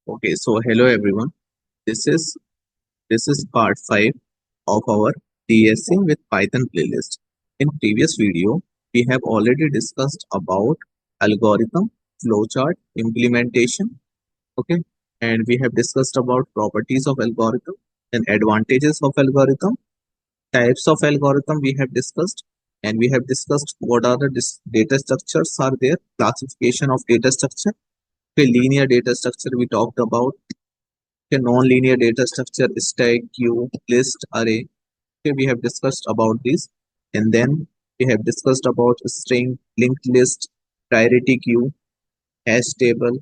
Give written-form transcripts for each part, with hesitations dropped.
Okay, so hello everyone. This is part 5 of our DSA with Python playlist. In previous video, we have already discussed about algorithm, flowchart, implementation, okay, and we have discussed about properties of algorithm and advantages of algorithm, types of algorithm we have discussed, and we have discussed what are the data structures are there, classification of data structure, okay, linear data structure we talked about. A non-linear data structure, stack, queue, list, array. Okay, we have discussed about this, and then we have discussed about string, linked list, priority queue, hash table,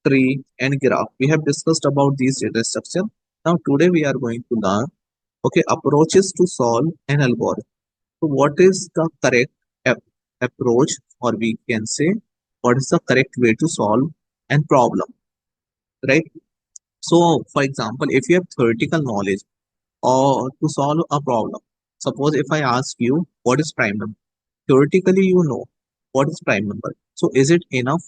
tree, and graph. We have discussed about these data structure. Now today we are going to learn approaches to solve an algorithm. So what is the correct approach, or we can say what is the correct way to solve an problem, right? So for example, if you have theoretical knowledge or to solve a problem. Suppose if I ask you what is prime number, theoretically you know what is prime number. So is it enough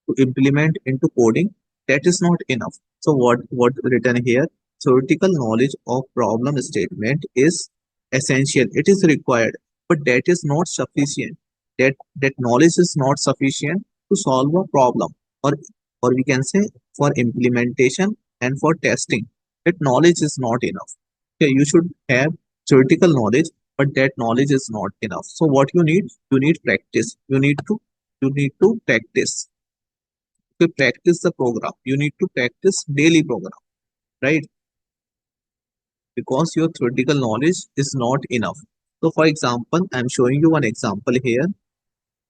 to implement into coding? That is not enough. So what written here? Theoretical knowledge of problem statement is essential. It is required, but that is not sufficient. That knowledge is not sufficient to solve a problem, or or we can say for implementation and for testing. That knowledge is not enough. Okay, you should have theoretical knowledge, but that knowledge is not enough. So what you need practice. You need to practice to practice the program. You need to practice daily program, right? Because your theoretical knowledge is not enough. So for example, I'm showing you one example here.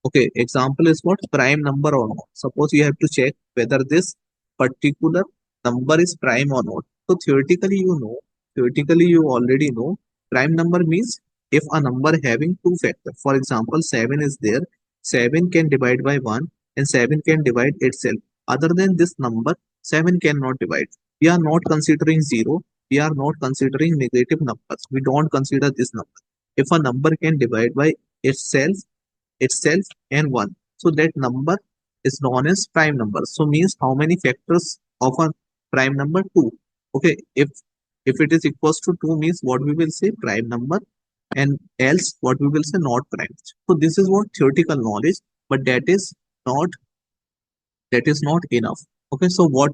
Okay, example is what? Prime number or not. Suppose you have to check whether this particular number is prime or not. So theoretically you already know prime number means if a number having two factors. For example, 7 is there. 7 can divide by 1 and 7 can divide itself. Other than this number, 7 cannot divide. We are not considering 0. We are not considering negative numbers. We don't consider this number. If a number can divide by itself and 1, so that number is known as prime number. So means how many factors of a prime number? 2. Okay, if it is equals to 2 means what we will say prime number, and else what we will say not prime. So this is what theoretical knowledge, but that is not enough. Okay, so what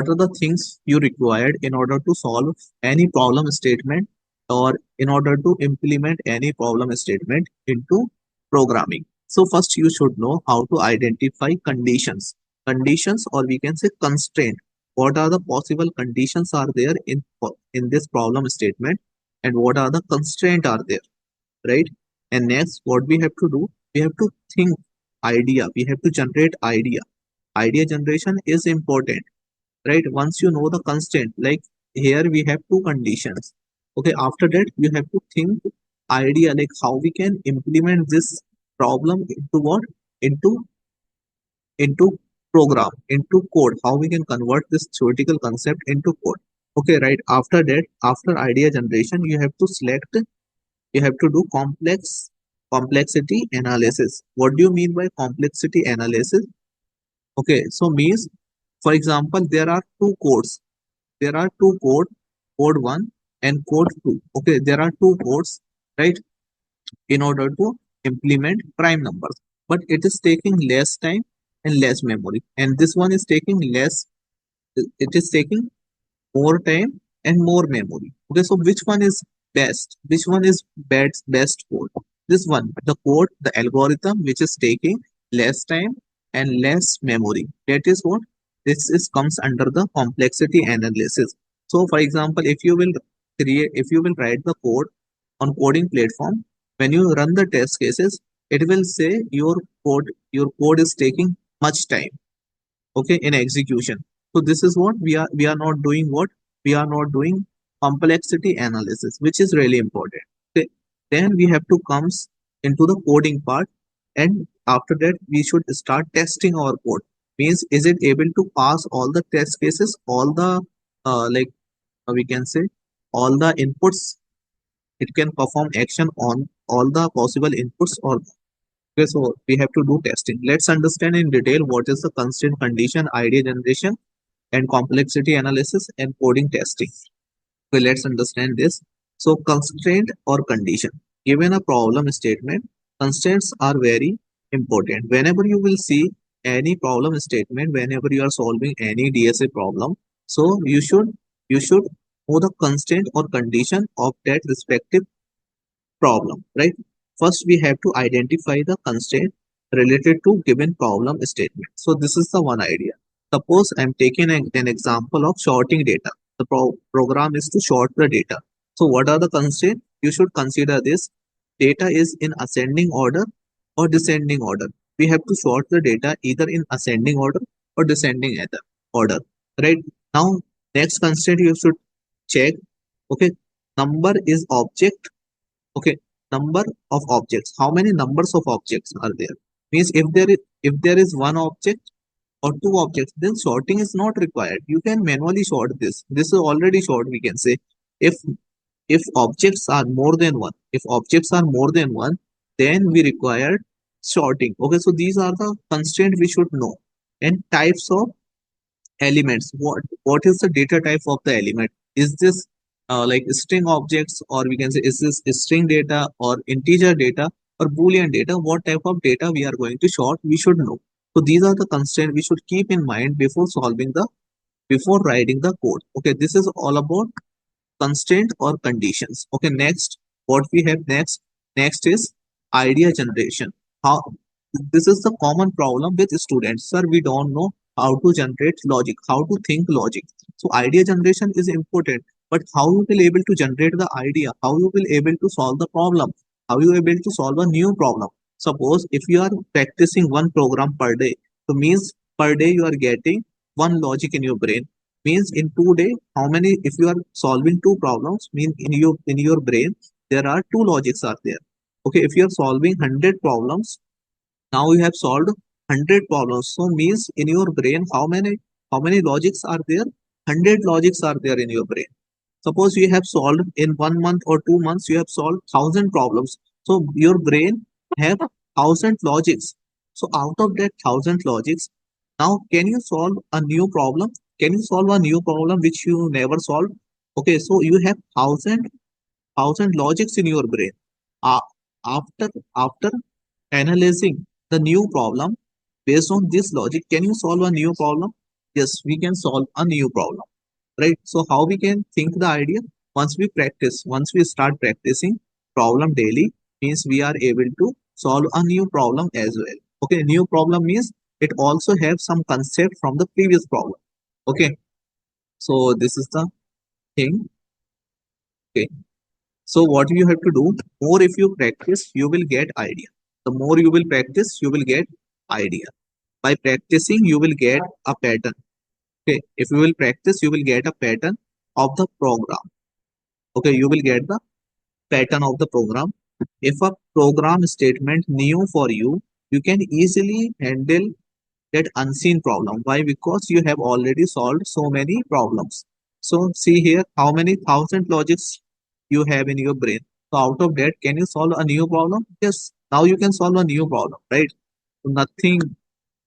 are the things you required in order to solve any problem statement, or in order to implement any problem statement into programming? So first you should know how to identify conditions, or we can say constraint. What are the possible conditions are there in this problem statement, and what are the constraint are there, right? And next what we have to do, we have to think idea, we have to generate idea generation is important, right? Once you know the constraint, like here we have two conditions. Okay, after that you have to think idea, like how we can implement this problem into what, into into program, into code, how we can convert this theoretical concept into code. Okay, right, after that, after idea generation, you have to select, you have to do complexity analysis. What do you mean by complexity analysis? Okay, so means, for example, there are two codes. There are two code 1 and code 2. Okay, there are two codes, right, in order to implement prime numbers. But it is taking less time and less memory. And this one is taking less, it is taking more time and more memory. Okay, so which one is best? Which one is best code? This one, the code, the algorithm which is taking less time and less memory. That is what this is comes under the complexity analysis. So for example, if you will write the code on coding platform, when you run the test cases, it will say your code is taking much time, okay, in execution. So this is what we are not doing, what we are not doing complexity analysis, which is really important. Okay, then we have to comes into the coding part, and after that we should start testing our code. Means, is it able to pass all the test cases, all the we can say all the inputs, it can perform action on all the possible inputs, or okay, so we have to do testing. Let's understand in detail what is the constant condition idea generation. and complexity analysis and coding testing. Okay, let's understand this. So constraint or condition. Given a problem statement, constraints are very important. Whenever you will see any problem statement, whenever you are solving any DSA problem, so you should know the constraint or condition of that respective problem, right? First, we have to identify the constraint related to given problem statement. So this is the one idea. Suppose I'm taking an example of sorting data. The program is to sort the data. So what are the constraints? You should consider this. Data is in ascending order or descending order. We have to sort the data either in ascending order or descending order, right? Now, next constraint you should check. Okay, number is object. Okay, number of objects. How many numbers of objects are there? Means if there is one object or two objects, then sorting is not required. You can manually sort this. This is already sort, we can say. If if objects are more than one, then we require sorting. Okay, so these are the constraints we should know. And types of elements. What is the data type of the element? Is this like string objects, or we can say is this string data or integer data or boolean data? What type of data we are going to sort, we should know. So these are the constraints we should keep in mind before writing the code. Okay, this is all about constraint or conditions. Okay, next, what we have next is idea generation. How This is the common problem with students. Sir, we don't know how to generate logic, how to think logic. So idea generation is important, but how you will able to generate the idea, how you will able to solve the problem, how you able to solve a new problem. Suppose if you are practicing one program per day, so means per day you are getting one logic in your brain. Means in 2 days, how many, if you are solving two problems, mean in your brain there are two logics are there. Okay, if you are solving 100 problems, now you have solved 100 problems. So means in your brain, how many logics are there? 100 logics are there in your brain. Suppose you have solved in 1 month or 2 months, you have solved 1,000 problems. So your brain have 1,000 logics. So out of that 1,000 logics, now can you solve a new problem? Can you solve a new problem which you never solved? Okay, so you have thousand logics in your brain. Uh, after analyzing the new problem based on this logic, can you solve a new problem? Yes, we can solve a new problem, right? So how we can think the idea? Once we start practicing problem daily, means we are able to solve a new problem as well. Okay, new problem means it also have some concept from the previous problem. Okay, so this is the thing. Okay, so what you have to do, more if you practice, you will get idea. The more you will practice, you will get idea. By practicing, you will get a pattern. Okay, if you will practice, you will get a pattern of the program. Okay, you will get the pattern of the program. If a program statement new for you, you can easily handle that unseen problem. Why? Because you have already solved so many problems. So see here how many thousand logics you have in your brain. So out of that, can you solve a new problem? Yes. Now you can solve a new problem, right? So nothing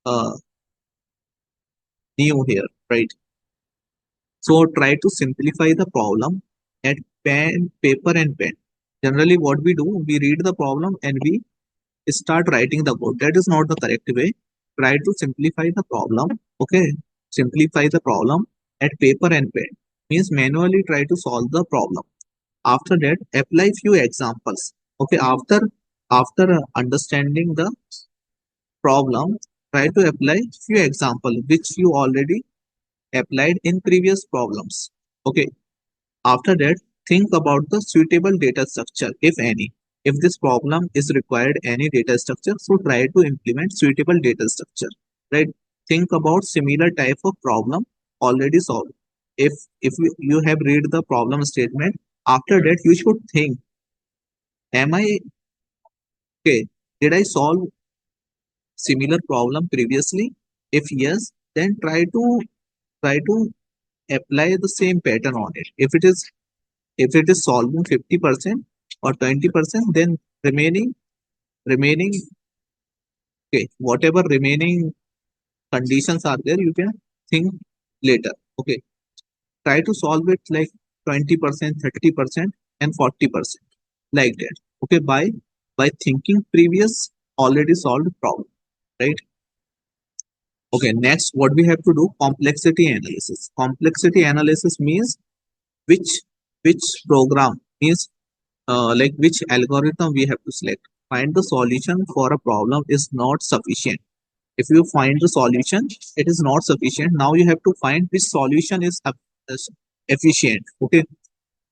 uh, new here, right? So try to simplify the problem at paper and pen. Generally, what we do, we read the problem and we start writing the code. That is not the correct way. Try to simplify the problem. Okay, simplify the problem at paper and pen. Means manually try to solve the problem. After that, apply few examples. Okay, after understanding the problem, try to apply few examples which you already applied in previous problems. Okay, after that, think about the suitable data structure, if any. If this problem is required any data structure, so try to implement suitable data structure. Right? Think about similar type of problem already solved. If you have read the problem statement, after that you should think, am I okay? Did I solve similar problem previously? If yes, then try to apply the same pattern on it. If it is solving 50% or 20%, then remaining okay, whatever remaining conditions are there, you can think later. Okay, try to solve it like 20%, 30%, and 40%, like that. Okay, by thinking previous already solved problem, right? Okay, next what we have to do, complexity analysis. Complexity analysis means which which program means like which algorithm we have to select. Find the solution for a problem is not sufficient. If you find the solution, it is not sufficient. Now you have to find which solution is efficient. Okay,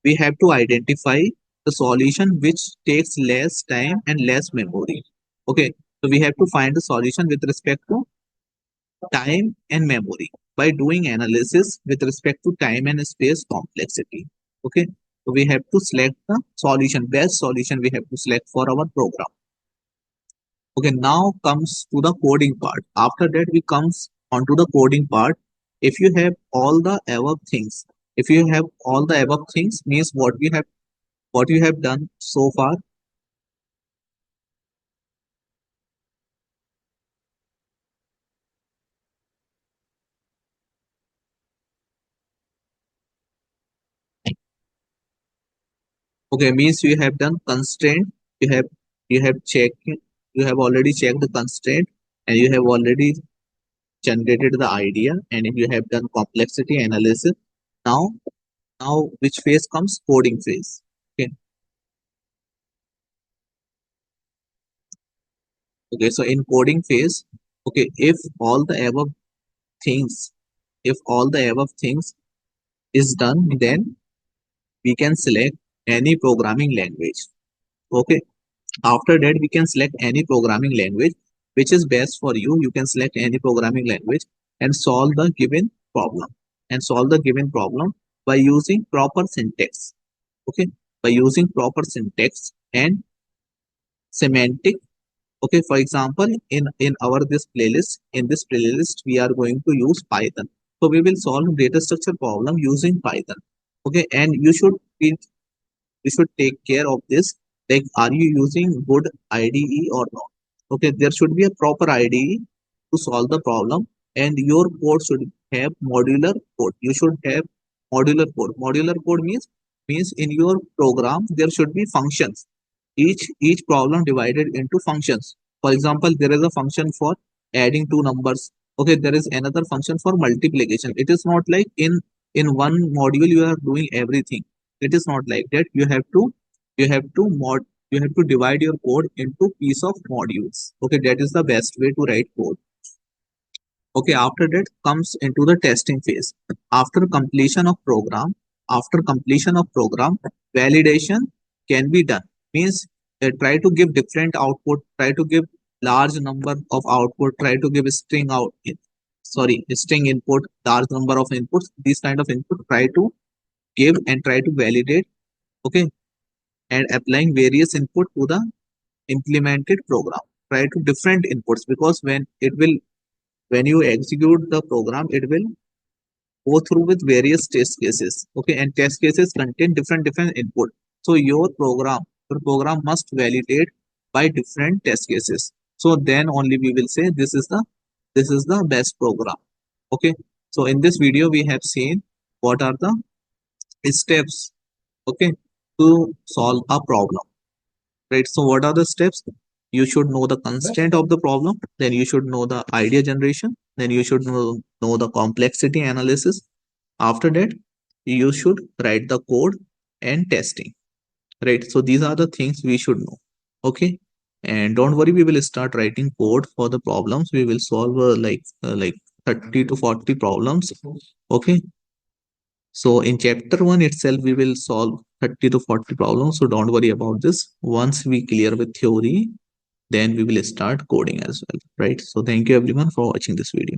we have to identify the solution which takes less time and less memory. Okay, so we have to find the solution with respect to time and memory by doing analysis with respect to time and space complexity. Okay, so we have to select the solution, best solution we have to select for our program. Okay, now comes to the coding part. After that, we comes onto the coding part. If you have all the above things, if you have all the above things, means what you have done so far. Okay, means you have done constraint. You have you have checked. You have already checked the constraint, and you have already generated the idea, and you have done complexity analysis. Now, now which phase comes? Coding phase. Okay. Okay. So in coding phase, okay, things, if all the above things is done, then we can select any programming language. Okay. After that, we can select any programming language which is best for you. You can select any programming language and solve the given problem. And solve the given problem by using proper syntax. Okay, by using proper syntax and semantic. Okay, for example, in our this playlist we are going to use Python. So we will solve data structure problem using Python. Okay, and you should take care of this. Like, are you using good IDE or not? Okay, there should be a proper IDE to solve the problem, and your code should have modular code. You should have modular code. Modular code means in your program there should be functions. Each problem divided into functions. For example, there is a function for adding two numbers. Okay, there is another function for multiplication. It is not like in one module you are doing everything. It is not like that. You have to mod you have to divide your code into piece of modules. Okay, that is the best way to write code. Okay, after that comes into the testing phase. After completion of program, after completion of program, validation can be done. Means try to give different output, try to give large number of output, try to give string input, large number of inputs, these kind of input, try to give and try to validate. Okay, and applying various input to the implemented program. Try to different inputs, because when you execute the program, it will go through with various test cases. Okay, and test cases contain different input. So your program must validate by different test cases. So then only we will say this is the best program. Okay, so in this video we have seen what are the steps, okay, to solve a problem, right? So what are the steps? You should know the constraint of the problem, then you should know the idea generation, then you should know the complexity analysis. After that, you should write the code and testing, right? So these are the things we should know. Okay, and don't worry, we will start writing code for the problems. We will solve like 30 to 40 problems. Okay, so in chapter 1 itself, we will solve 30 to 40 problems. So don't worry about this. Once we clear with theory, then we will start coding as well, right? So thank you everyone for watching this video.